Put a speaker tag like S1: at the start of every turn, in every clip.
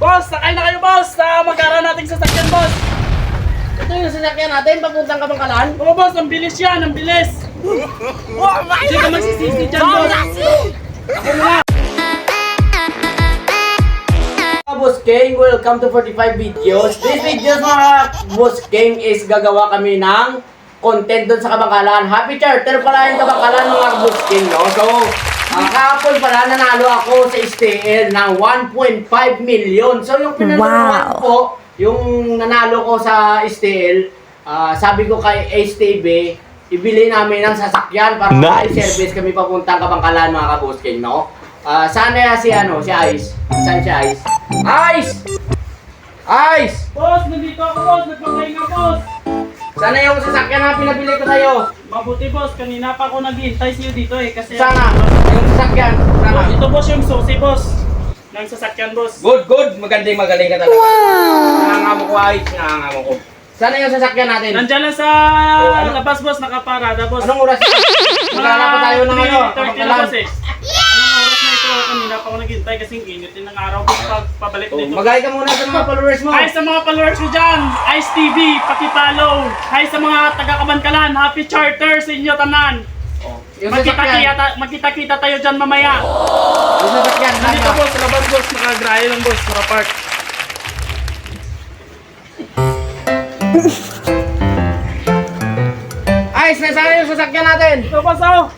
S1: Boss, sakay na kayo boss sa mag-ara nating sasakyan boss.
S2: Ito yung sasakyan natin, papuntang Kabangkalan.
S1: Oo boss, ang bilis yan, ang bilis. Hindi ka magsisisi dyan boss. Ako muna.
S2: Boss King, welcome to 45 videos. This videos mga Boss King is gagawa kami ng content doon sa Kabangkalan. Happy charter pala yung Kabangkalan mga Boss King, no? So, kahapon pala nanalo ako sa STL ng 1.5 million. So, yung pinanalunan ko, yung nanalo ko sa STL, sabi ko kay STB, ibili namin ng sasakyan para i-service kami papuntang Kabangkalan mga Boss King, no? Sana si Ice. Saan si Ice? Ice! Ice!
S1: Boss, nandito ako boss, nagpapay nga boss.
S2: Sana yung sasakyan na pinabili ko sa'yo.
S1: Mabuti boss, kanina pa ako naghihintay sa'yo dito eh. Kasi
S2: Sana, yung sasakyan. Sana.
S1: ito boss yung susi boss. Ng sasakyan boss.
S2: Good. Magaling ka talaga. Wow! Nangangamo ko, Ice. Nangangamo ko. Sana yung sasakyan natin.
S1: Nandyan lang sa labas boss, nakaparada boss.
S2: Anong oras? Magkala pa tayo ng
S1: 3:30 na boss eh. Anong oras na ito? Kanina pa ako naghihintay kasi init din ng araw boss pabalik dito.
S2: Magay ka muna sa mga followers mo.
S1: Hi sa mga followers ko dyan! Ice TV, pakipollow! Hi sa mga taga-Kabangkalan, happy charter sa inyo tanan!
S2: Yung sasakyan.
S1: Magkita-kita tayo dyan mamaya!
S2: Yung sasakyan.
S1: Nandito boss, sa labas boss, nakagrahe lang boss, nakapark.
S2: Ice, nasaan yung sasakyan natin?
S1: Ito boss oh!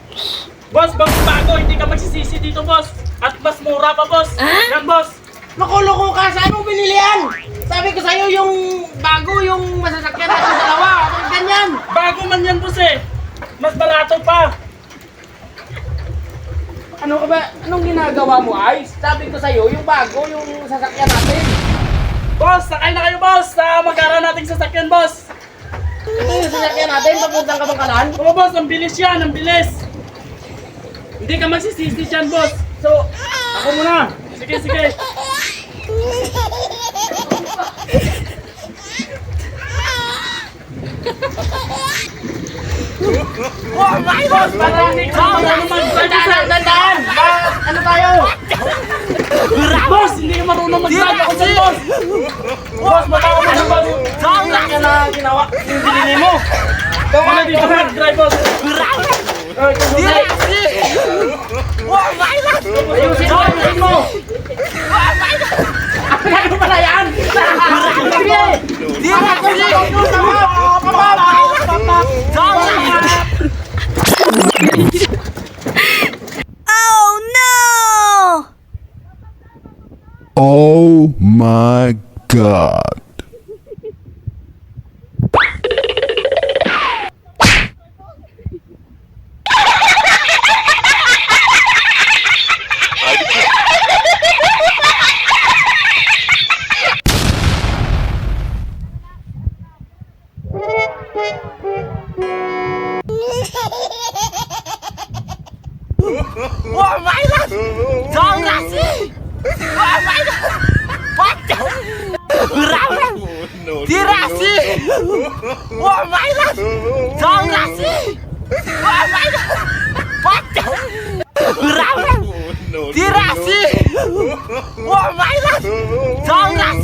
S1: Boss, bago, hindi ka magsisisi dito boss! At mas mura pa boss! Yan boss!
S2: Loko-loko ka! Saan mo binili yan? Sabi ko sa'yo yung bago yung masasakyan natin dalawa. Ano ganyan?
S1: Bago man yan boss eh! Mas barato pa!
S2: Ano ka ba? Anong ginagawa mo, Ice? Sabi ko sa'yo yung bago yung sasakyan natin.
S1: Boss, sakay na kayo boss sa mag-ara nating sasakyan boss!
S2: Ito yung sasakyan natin papuntang Kabangkalan.
S1: Oo boss, ang bilis yan, ang bilis! Hindi ka magsisisi dyan boss! So, ako muna! Sige!
S2: Oh my God! Tandaan! Ano tayo?
S1: Boss, hindi ka marunong mag-drive ako dyan boss! Boss, baka ako muna boss! Sasakyan na ginawa yung binili mo! Ikaw ka dito mag-drive boss!
S2: Ayusin mo! Ano pala yan?
S3: Oh no!
S4: Oh my God.
S2: Oh my God! Jangan Oh my God! Pacau! Berawal! Dirasi! Oh my God! Jangan Oh my God! Pacau! Berawal! Dirasi! Oh my God! Jangan